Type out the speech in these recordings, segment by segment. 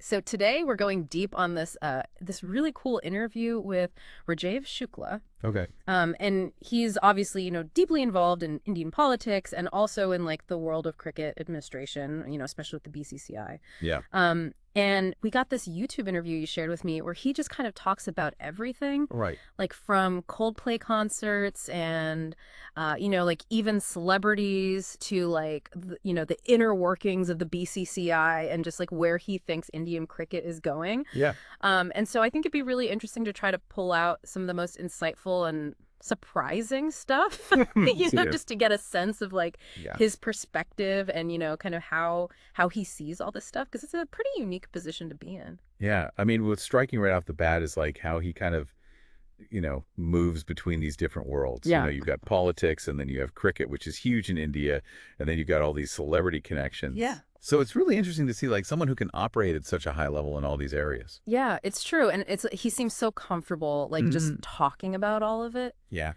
So today we're going deep on this really cool interview with Rajeev Shukla. Okay. And he's obviously, deeply involved in Indian politics and also in like the world of cricket administration, especially with the BCCI. Yeah. And we got this YouTube interview you shared with me where he just kind of talks about everything, Right. like from Coldplay concerts and, like even celebrities to like, the inner workings of the BCCI and just like where he thinks Indian cricket is going. Yeah. And so I think it'd be really interesting to try to pull out some of the most insightful and surprising stuff, Yeah. just to get a sense of like Yeah. his perspective and, kind of how he sees all this stuff, because it's a pretty unique position to be in. Yeah. I mean, what's striking right off the bat is like how he kind of, moves between these different worlds. Yeah. You've got politics and then you have cricket, which is huge in India. And then you've got all these celebrity connections. Yeah. So it's really interesting to see like someone who can operate at such a high level in all these areas. Yeah, it's true. And he seems so comfortable, like just talking about all of it. Yeah.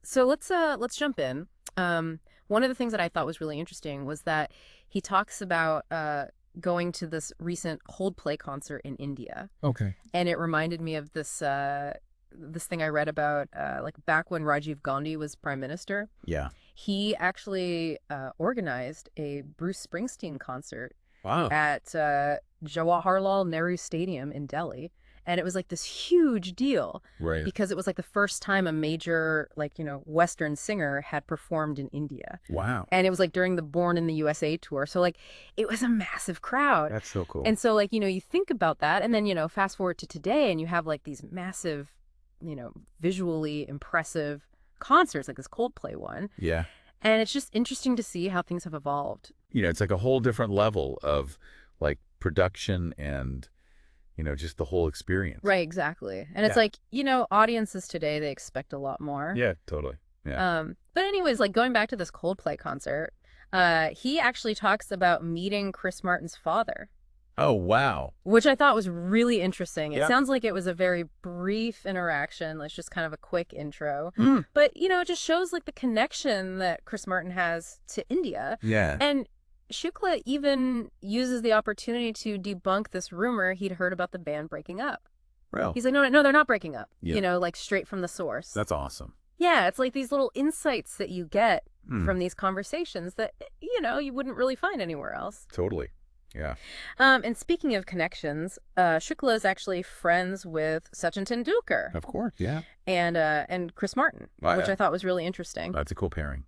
So let's jump in. One of the things that I thought was really interesting was that he talks about going to this recent Coldplay concert in India. Okay. And it reminded me of this thing I read about like back when Rajiv Gandhi was prime minister. Yeah. He actually organized a Bruce Springsteen concert Wow. at Jawaharlal Nehru Stadium in Delhi. And it was like this huge deal Right. because it was like the first time a major, Western singer had performed in India. Wow. And it was like during the Born in the USA tour. So like it was a massive crowd. That's so cool. And so like, you think about that and then, fast forward to today and you have like these massive, visually impressive concerts like this Coldplay one. Yeah. And it's just interesting to see how things have evolved. It's like a whole different level of like production and, just the whole experience. Right, exactly. And it's Yeah. like, audiences today, they expect a lot more. Yeah, totally. Yeah. But anyways, like going back to this Coldplay concert, he actually talks about meeting Chris Martin's father, Oh, wow. which I thought was really interesting. It Yeah. sounds like it was a very brief interaction. It's just kind of a quick intro. Mm. But, it just shows like the connection that Chris Martin has to India. Yeah. And Shukla even uses the opportunity to debunk this rumor he'd heard about the band breaking up. Well, He's like, no, they're not breaking up, Yeah. like straight from the source. that's awesome. Yeah, it's like these little insights that you get Mm. from these conversations that, you wouldn't really find anywhere else. Totally. Yeah. And speaking of connections, Shukla is actually friends with Sachin Tendulkar Of course. Yeah. and Chris Martin, Oh, which yeah. I thought was really interesting. That's a cool pairing.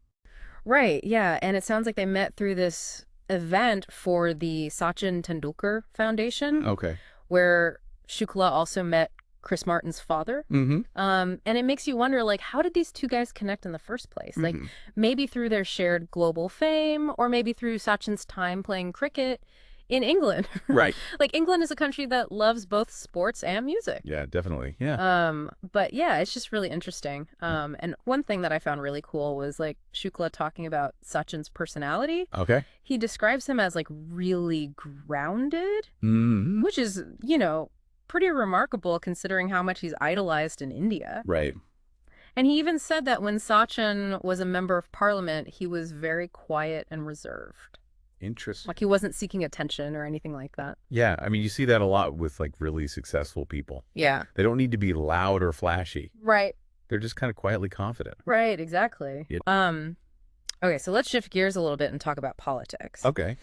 Right, yeah. And it sounds like they met through this event for the Sachin Tendulkar Foundation, Okay. where Shukla also met Chris Martin's father. Mm-hmm. And it makes you wonder, like, how did these two guys connect in the first place? Like, maybe through their shared global fame, or maybe through Sachin's time playing cricket in England. Right. Like, England is a country that loves both sports and music. Yeah, definitely. Yeah. But yeah, it's just really interesting. And one thing that I found really cool was like Shukla talking about Sachin's personality. Okay. He describes him as like really grounded, Mm-hmm. which is, pretty remarkable considering how much he's idolized in India. Right. And he even said that when Sachin was a member of parliament, he was very quiet and reserved. Interesting. Like he wasn't seeking attention or anything like that. Yeah. I mean, you see that a lot with like really successful people. Yeah. They don't need to be loud or flashy. Right. They're just kind of quietly confident. Right. Exactly. Yeah. Okay, so let's shift gears a little bit and talk about politics. Okay.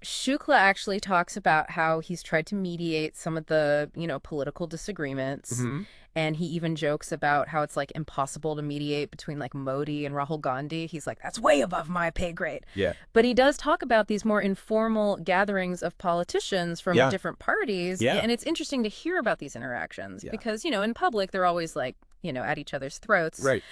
Shukla actually talks about how he's tried to mediate some of the, political disagreements. Mm-hmm. And he even jokes about how it's like impossible to mediate between like Modi and Rahul Gandhi. He's like, that's way above my pay grade. Yeah. But he does talk about these more informal gatherings of politicians from Yeah. different parties. Yeah. And it's interesting to hear about these interactions Yeah. because, in public, they're always like, at each other's throats. Right.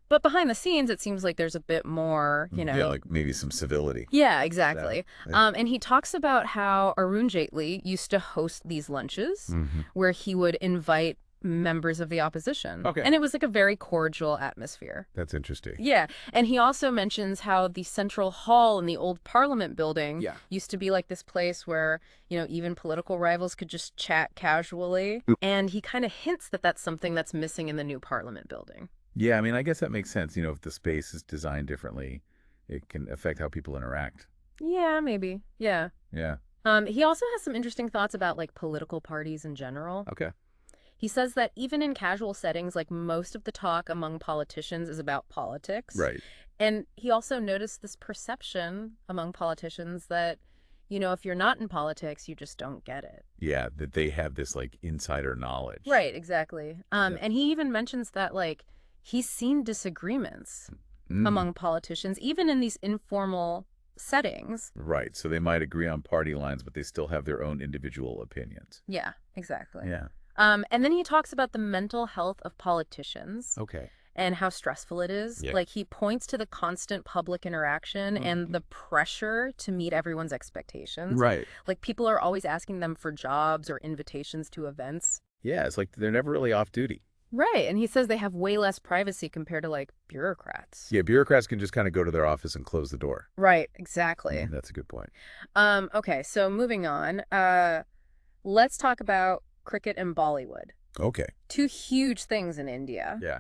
But behind the scenes, it seems like there's a bit more, Yeah, like maybe some civility. Yeah, exactly. Yeah. And he talks about how Arun Jaitley used to host these lunches Mm-hmm. where he would invite members of the opposition. Okay. And it was like a very cordial atmosphere. That's interesting. Yeah. And he also mentions how the central hall in the old parliament building Yeah. used to be like this place where, even political rivals could just chat casually. And he kind of hints that that's something that's missing in the new parliament building. Yeah, I mean, I guess that makes sense. If the space is designed differently, it can affect how people interact. Yeah, maybe. Yeah. Yeah. He also has some interesting thoughts about like political parties in general. Okay. He says that even in casual settings, like most of the talk among politicians is about politics. Right. And he also noticed this perception among politicians that, if you're not in politics, you just don't get it. Yeah, that they have this like insider knowledge. Right, exactly. Yeah. And he even mentions that like he's seen disagreements Mm. among politicians, even in these informal settings. Right. So they might agree on party lines, but they still have their own individual opinions. Yeah, exactly. Yeah. And then he talks about the mental health of politicians Okay. and how stressful it is. Yeah. Like he points to the constant public interaction and the pressure to meet everyone's expectations. Right. Like people are always asking them for jobs or invitations to events. Yeah, it's like they're never really off duty. Right. And he says they have way less privacy compared to like bureaucrats. Yeah, bureaucrats can just kind of go to their office and close the door. Right, exactly. That's a good point. Okay, so moving on. Let's talk about cricket and Bollywood. Okay. Two huge things in India. Yeah.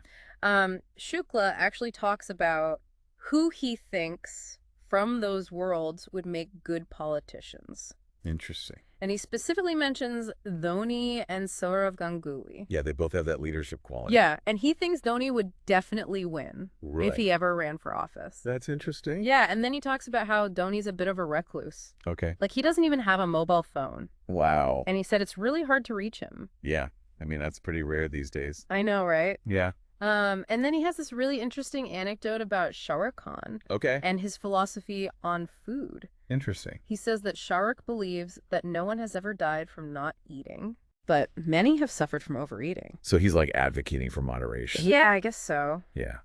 Shukla actually talks about who he thinks from those worlds would make good politicians. Interesting. And he specifically mentions Dhoni and Sourav Ganguly. Yeah, they both have that leadership quality. Yeah, and he thinks Dhoni would definitely win Really? if he ever ran for office. That's interesting. Yeah, and then he talks about how Dhoni's a bit of a recluse. Okay. Like, he doesn't even have a mobile phone. Wow. And he said it's really hard to reach him. Yeah. I mean, that's pretty rare these days. I know, right? Yeah. And then he has this really interesting anecdote about Shah Rukh Khan Okay. and his philosophy on food. Interesting. He says that Shah Rukh believes that no one has ever died from not eating, but many have suffered from overeating. So he's like advocating for moderation. Yeah, I guess so. Yeah.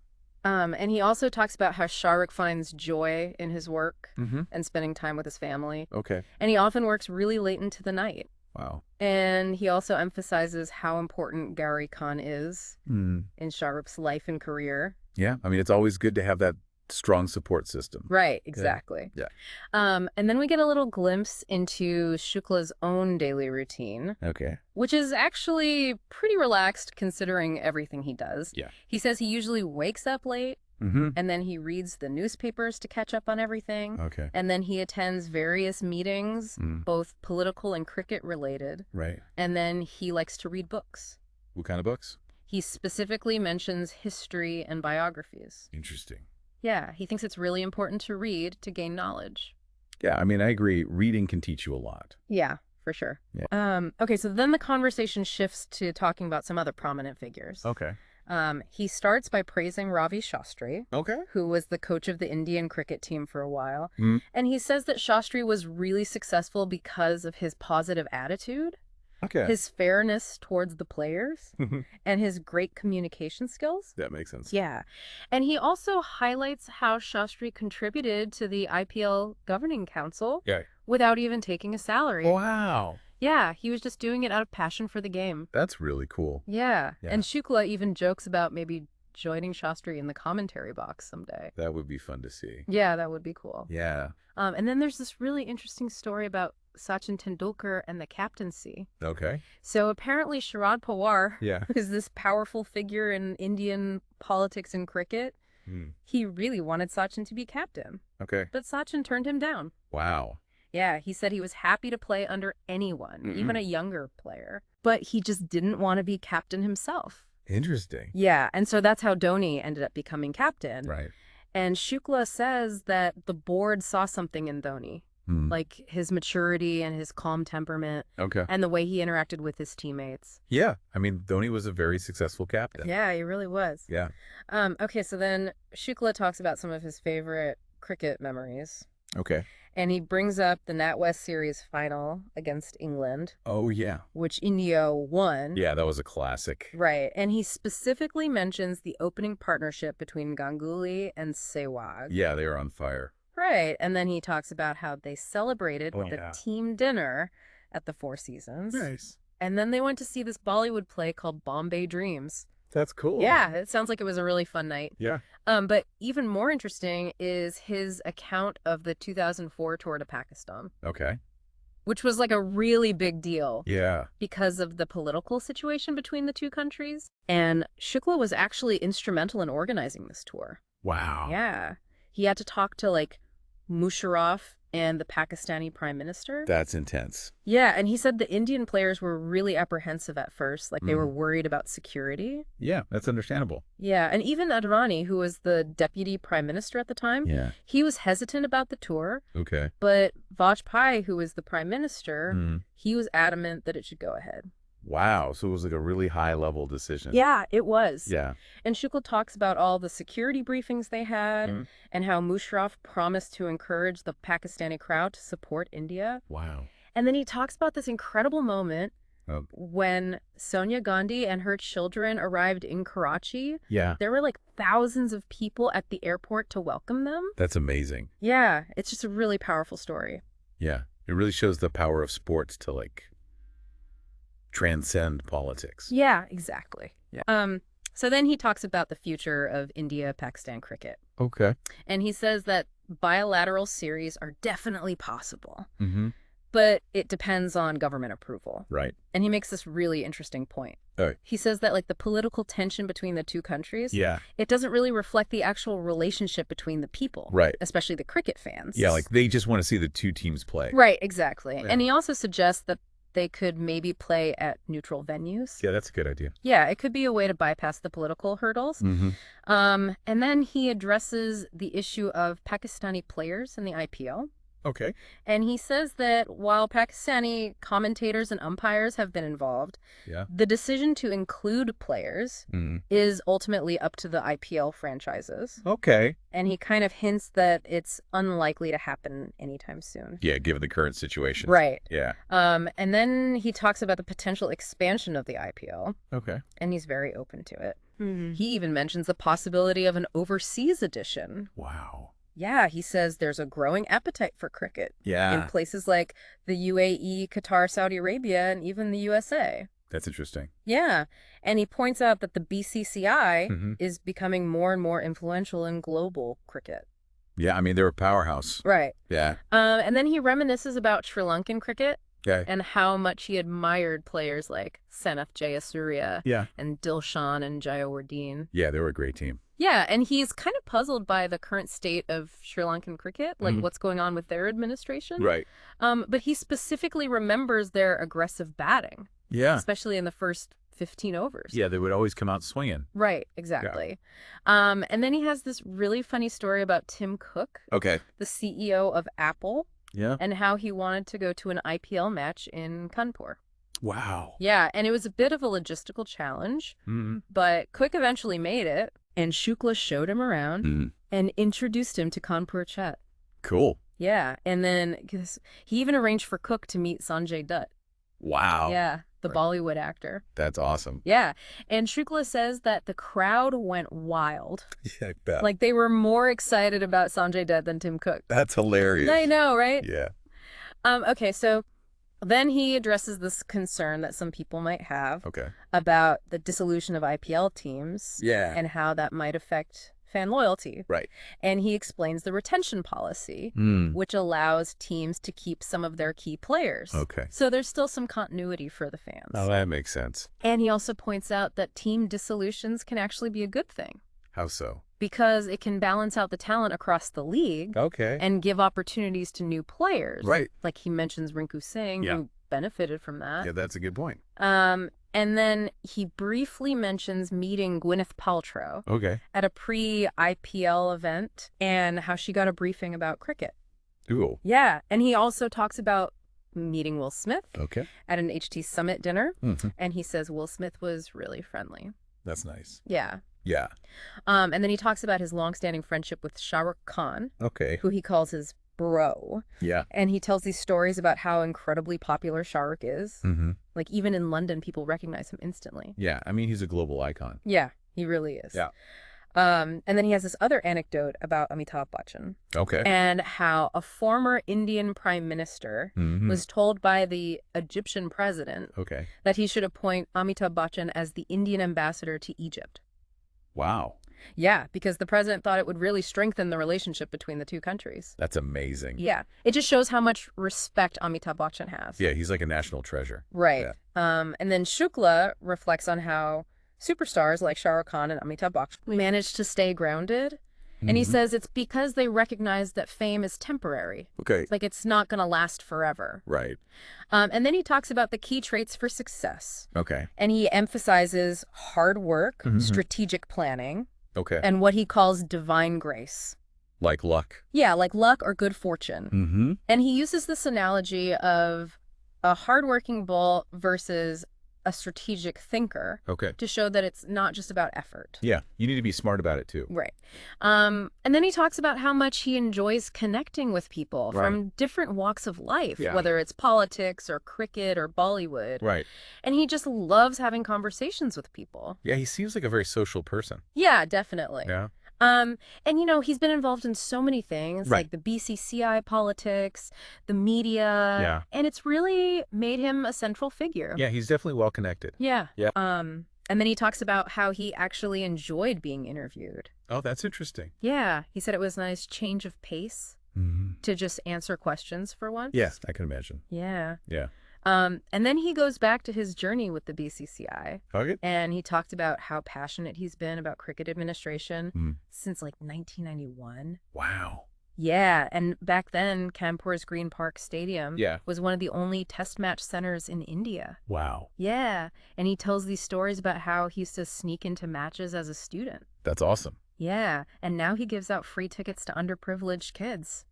And he also talks about how Shah Rukh finds joy in his work Mm-hmm. and spending time with his family. Okay. And he often works really late into the night. Wow. And he also emphasizes how important Gauri Khan is Mm. in Shah Rukh's life and career. Yeah. I mean, it's always good to have that strong support system. Right, exactly. Yeah. And then we get a little glimpse into Shukla's own daily routine, Okay. which is actually pretty relaxed considering everything he does. Yeah. He says he usually wakes up late, Mm-hmm. and then he reads the newspapers to catch up on everything. Okay. And then he attends various meetings, Mm. both political and cricket related. Right. And then he likes to read books. What kind of books? He specifically mentions history and biographies. Interesting. Yeah, he thinks it's really important to read to gain knowledge. Yeah, I mean, I agree. Reading can teach you a lot. Yeah, for sure. Yeah. Okay, so then the conversation shifts to talking about some other prominent figures. Okay. He starts by praising Ravi Shastri, Okay. who was the coach of the Indian cricket team for a while. Mm. And he says that Shastri was really successful because of his positive attitude, Okay. his fairness towards the players, and his great communication skills. That makes sense. Yeah. And he also highlights how Shastri contributed to the IPL Governing Council Yeah. without even taking a salary. Wow. Yeah, he was just doing it out of passion for the game. That's really cool. Yeah. Yeah. And Shukla even jokes about maybe joining Shastri in the commentary box someday. That would be fun to see. Yeah, that would be cool. Yeah. And then there's this really interesting story about Sachin Tendulkar and the captaincy. Okay. So apparently Sharad Pawar, Yeah. who's this powerful figure in Indian politics and cricket, Mm. he really wanted Sachin to be captain. Okay. But Sachin turned him down. Wow. Yeah, he said he was happy to play under anyone, even a younger player. But he just didn't want to be captain himself. Interesting. Yeah, and so that's how Dhoni ended up becoming captain. Right. And Shukla says that the board saw something in Dhoni, Mm. like his maturity and his calm temperament Okay. and the way he interacted with his teammates. Yeah. I mean, Dhoni was a very successful captain. Yeah, he really was. Yeah. Okay, so then Shukla talks about some of his favorite cricket memories. Okay. And he brings up the NatWest Series final against England, Oh, yeah. which India won. Yeah, that was a classic. Right. And he specifically mentions the opening partnership between Ganguly and Sehwag. Yeah, they were on fire. Right. And then he talks about how they celebrated Oh, with yeah. a team dinner at the Four Seasons. Nice. And then they went to see this Bollywood play called Bombay Dreams. That's cool. Yeah, it sounds like it was a really fun night. Yeah. But even more interesting is his account of the 2004 tour to Pakistan, Okay. which was like a really big deal Yeah. because of the political situation between the two countries. And Shukla was actually instrumental in organizing this tour. Wow. Yeah. He had to talk to like Musharraf and the Pakistani prime minister. That's intense. Yeah, and he said the Indian players were really apprehensive at first, like they were worried about security. Yeah, that's understandable. Yeah, and even Advani, who was the deputy prime minister at the time, he was hesitant about the tour. Okay. But Vajpayee, who was the prime minister, he was adamant that it should go ahead. Wow, so it was like a really high-level decision. Yeah, it was. Yeah. And Shukla talks about all the security briefings they had and how Musharraf promised to encourage the Pakistani crowd to support India. Wow. And then he talks about this incredible moment when Sonia Gandhi and her children arrived in Karachi. Yeah. There were like thousands of people at the airport to welcome them. That's amazing. Yeah, it's just a really powerful story. Yeah, it really shows the power of sports to like transcend politics. Yeah, exactly. Yeah. So then he talks about the future of India-Pakistan cricket. Okay. And he says that bilateral series are definitely possible, But it depends on government approval. Right. And he makes this really interesting point. He says that like the political tension between the two countries, it doesn't really reflect the actual relationship between the people, right? Especially the cricket fans. Yeah, like they just want to see the two teams play. Right, exactly. Yeah. And he also suggests that they could maybe play at neutral venues. Yeah, that's a good idea. Yeah, it could be a way to bypass the political hurdles. And then he addresses the issue of Pakistani players in the IPL. Okay. And he says that while Pakistani commentators and umpires have been involved, the decision to include players is ultimately up to the IPL franchises. Okay. And he kind of hints that it's unlikely to happen anytime soon. Yeah, given the current situation. Right. Yeah. And then he talks about the potential expansion of the IPL. Okay. And he's very open to it. He even mentions the possibility of an overseas edition. Wow. Yeah, he says there's a growing appetite for cricket in places like the UAE, Qatar, Saudi Arabia, and even the USA. That's interesting. Yeah, and he points out that the BCCI is becoming more and more influential in global cricket. Yeah, I mean, they're a powerhouse. Right. Yeah. And then he reminisces about Sri Lankan cricket and how much he admired players like Sanath Jayasuriya and Dilshan and Jayawardene. Yeah, they were a great team. Yeah, and he's kind of puzzled by the current state of Sri Lankan cricket, like what's going on with their administration. Right. But he specifically remembers their aggressive batting. Yeah. Especially in the first 15 overs. Yeah, they would always come out swinging. Right, exactly. And then he has this really funny story about Tim Cook, the CEO of Apple, and how he wanted to go to an IPL match in Kanpur. Wow. Yeah, and it was a bit of a logistical challenge, but Cook eventually made it. And Shukla showed him around and introduced him to Kanpur Chet. Cool. Yeah. And then he even arranged for Cook to meet Sanjay Dutt. Wow. Yeah. The Bollywood actor. That's awesome. Yeah. And Shukla says that the crowd went wild. Yeah, I bet. Like they were more excited about Sanjay Dutt than Tim Cook. That's hilarious. I know, right? Yeah. Okay, so then he addresses this concern that some people might have about the dissolution of IPL teams and how that might affect fan loyalty. Right. And he explains the retention policy, which allows teams to keep some of their key players. Okay. So there's still some continuity for the fans. Oh, that makes sense. And he also points out that team dissolutions can actually be a good thing. How so? Because it can balance out the talent across the league and give opportunities to new players. Right. Like he mentions Rinku Singh, who benefited from that. Yeah, that's a good point. And then he briefly mentions meeting Gwyneth Paltrow at a pre-IPL event and how she got a briefing about cricket. Cool. Yeah, and he also talks about meeting Will Smith at an HT Summit dinner, and he says Will Smith was really friendly. That's nice. Yeah. Yeah. And then he talks about his longstanding friendship with Shah Rukh Khan, who he calls his bro. Yeah. And he tells these stories about how incredibly popular Shah Rukh is. Like even in London, people recognize him instantly. Yeah. I mean, he's a global icon. Yeah, he really is. Yeah. And then he has this other anecdote about Amitabh Bachchan. And how a former Indian prime minister was told by the Egyptian president that he should appoint Amitabh Bachchan as the Indian ambassador to Egypt. Wow. Yeah, because the president thought it would really strengthen the relationship between the two countries. That's amazing. Yeah. It just shows how much respect Amitabh Bachchan has. Yeah, he's like a national treasure. Right. Yeah. And then Shukla reflects on how superstars like Shah Rukh Khan and Amitabh Bachchan managed to stay grounded And he Mhm. says it's because they recognize that fame is temporary. Okay. Like it's not going to last forever. Right. And then he talks about the key traits for success. Okay. And he emphasizes hard work, Mhm. strategic planning, Okay. and what he calls divine grace. Like luck. Yeah, like luck or good fortune. Mm-hmm. And he uses this analogy of a hardworking bull versus a strategic thinker Okay. to show that it's not just about effort. Yeah. You need to be smart about it, too. Right. And then he talks about how much he enjoys connecting with people Right. from different walks of life, Yeah. whether it's politics or cricket or Bollywood. Right. And he just loves having conversations with people. Yeah, he seems like a very social person. Yeah, definitely. Yeah. And he's been involved in so many things, Right. like the BCCI politics, the media. Yeah. And it's really made him a central figure. Yeah, he's definitely well connected. Yeah. Yeah. And then he talks about how he actually enjoyed being interviewed. Oh, that's interesting. Yeah. He said it was a nice change of pace Mm-hmm. to just answer questions for once. Yes, I can imagine. Yeah. Yeah. And then he goes back to his journey with the BCCI. Okay. And he talked about how passionate he's been about cricket administration Mm. since like 1991. Wow. Yeah, and back then, Kanpur's Green Park Stadium Yeah. was one of the only test match centers in India. Wow. Yeah, and he tells these stories about how he used to sneak into matches as a student. That's awesome. Yeah, and now he gives out free tickets to underprivileged kids.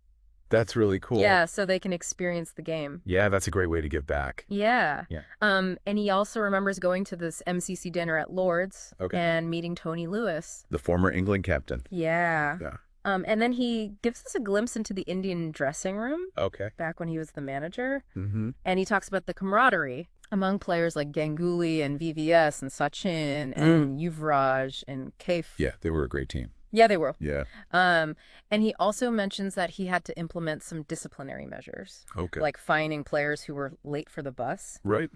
That's really cool. Yeah, so they can experience the game. Yeah, that's a great way to give back. Yeah. Yeah. And he also remembers going to this MCC dinner at Lord's Okay. and meeting Tony Lewis. The former England captain. Yeah. Yeah. And then he gives us a glimpse into the Indian dressing room Okay. back when he was the manager. Mm-hmm. And he talks about the camaraderie among players like Ganguly and VVS and Sachin and Yuvraj and Kaif. Yeah, they were a great team. Yeah, they were. Yeah. And he also mentions that he had to implement some disciplinary measures, Okay. like fining players who were late for the bus. Right.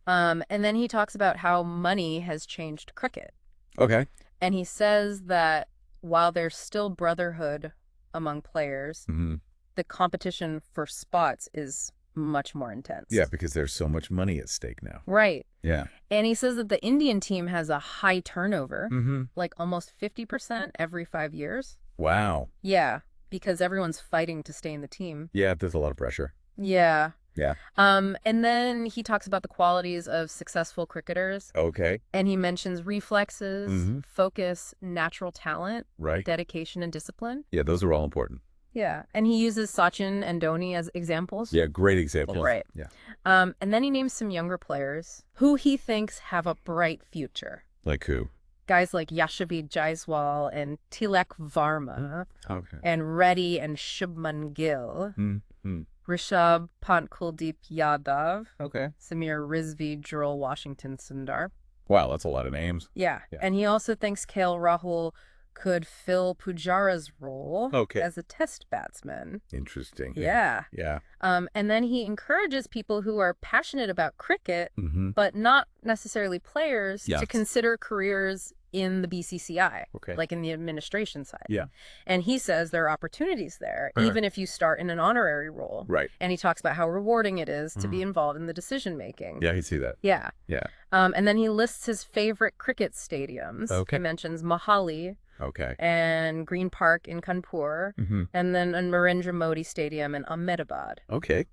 And then he talks about how money has changed cricket. Okay. And he says that while there's still brotherhood among players, Mm-hmm. the competition for spots is much more intense. Yeah, because there's so much money at stake now. Right. Yeah. And he says that the Indian team has a high turnover, Mm-hmm. like almost 50% every 5 years. Wow. Yeah, because everyone's fighting to stay in the team. Yeah, there's a lot of pressure. Yeah. Yeah. And then he talks about the qualities of successful cricketers, Okay. and he mentions reflexes, Mhm. focus, natural talent, Right. dedication, and discipline. Yeah, those are all important. Yeah. And he uses Sachin and Dhoni as examples. Yeah, great example. Right. Yeah. And then he names some younger players who he thinks have a bright future. Like who? Guys like Yashavi Jaiswal and Tilak Varma Okay. and Reddy and Shubman Gill, Mm-hmm. Rishabh Pant Kuldeep Yadav, Okay. Samir Rizvi, Joel Washington Sundar. Wow, that's a lot of names. Yeah. Yeah. And he also thinks KL Rahul could fill Pujara's role Okay. as a test batsman. Interesting. Yeah. Yeah. And then he encourages people who are passionate about cricket, Mm-hmm. but not necessarily players, Yes. to consider careers in the BCCI, Okay. like in the administration side. Yeah. And he says there are opportunities there, Uh-huh. even if you start in an honorary role. Right. And he talks about how rewarding it is to be involved in the decision making. Yeah, I see that. Yeah. Yeah. And then he lists his favorite cricket stadiums. Okay. He mentions Mohali Okay. and Green Park in Kanpur, Mm-hmm. and then Narendra Modi Stadium in Ahmedabad. Okay.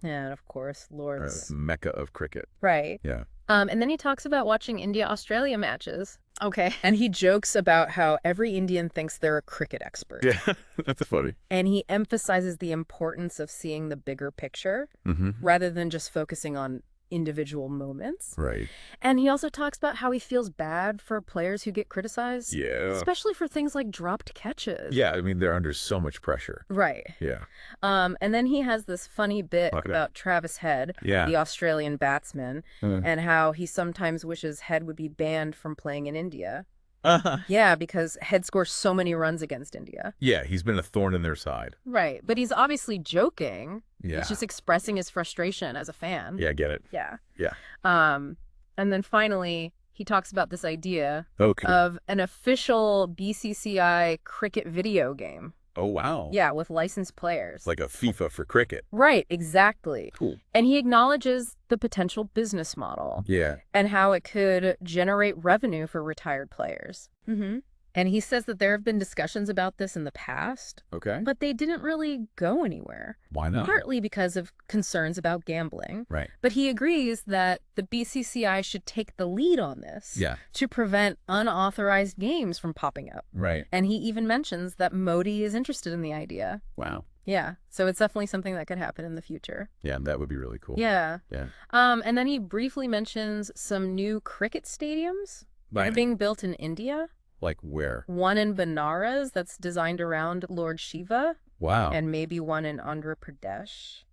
And of course, Lord's. Mecca of cricket. Right. Yeah. And then he talks about watching India-Australia matches. Okay. And he jokes about how every Indian thinks they're a cricket expert. Yeah, that's funny. And he emphasizes the importance of seeing the bigger picture Mm-hmm. rather than just focusing on individual moments. Right. And he also talks about how he feels bad for players who get criticized, Yeah. especially for things like dropped catches. Yeah, I mean, they're under so much pressure. Right. Yeah. And then he has this funny bit Talk it about Travis Head, Yeah. the Australian batsman, Uh. and how he sometimes wishes Head would be banned from playing in India. Uh-huh. Yeah, because Head scores so many runs against India. Yeah, he's been a thorn in their side. Right. But he's obviously joking. Yeah. He's just expressing his frustration as a fan. Yeah, I get it. Yeah. Yeah. And then finally, he talks about this idea Okay. of an official BCCI cricket video game. Oh, wow. Yeah, with licensed players. It's like a FIFA for cricket. Right, exactly. Cool. And he acknowledges the potential business model Yeah. and how it could generate revenue for retired players. And he says that there have been discussions about this in the past, Okay. but they didn't really go anywhere. Why not? Partly because of concerns about gambling. Right. But he agrees that the BCCI should take the lead on this Yeah. to prevent unauthorized games from popping up. Right. And he even mentions that Modi is interested in the idea. Wow. Yeah, so it's definitely something that could happen in the future. Yeah, that would be really cool. Yeah. Yeah. And then he briefly mentions some new cricket stadiums that are being built in India. Like where? One in Benares that's designed around Lord Shiva, Wow. and maybe one in Andhra Pradesh.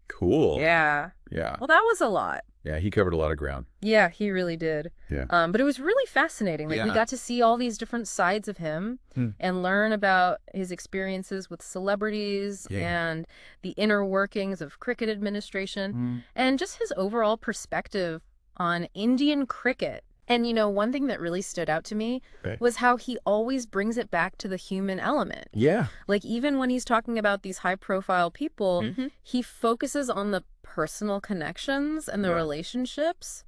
Cool. Yeah. Yeah. Well, that was a lot. Yeah, he covered a lot of ground. Yeah, he really did. Yeah. But it was really fascinating. Like, we Yeah. got to see all these different sides of him and learn about his experiences with celebrities and the inner workings of cricket administration and just his overall perspective on Indian cricket. And, you know, one thing that really stood out to me was how he always brings it back to the human element. Yeah. Like, even when he's talking about these high-profile people, he focuses on the personal connections and the relationships.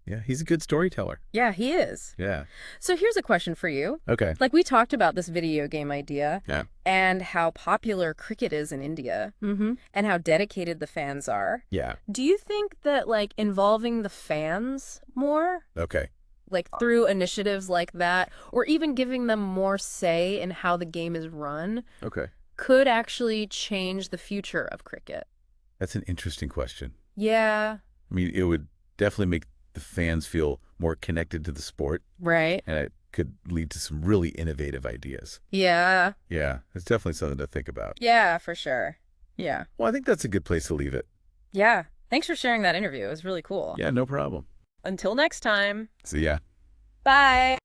Yeah, he's a good storyteller. Yeah, he is. Yeah. So here's a question for you. Okay. Like, we talked about this video game idea Yeah. and how popular cricket is in India and how dedicated the fans are. Yeah. Do you think that, like, involving the fans more, Okay. like through initiatives like that, or even giving them more say in how the game is run, Okay. could actually change the future of cricket? That's an interesting question. Yeah. I mean, it would definitely make the fans feel more connected to the sport, Right. and it could lead to some really innovative ideas. Yeah. Yeah, it's definitely something to think about. Yeah, for sure. Yeah. Well, I think that's a good place to leave it. Yeah. Thanks for sharing that interview. It was really cool. Yeah, no problem. Until next time. See ya. Bye.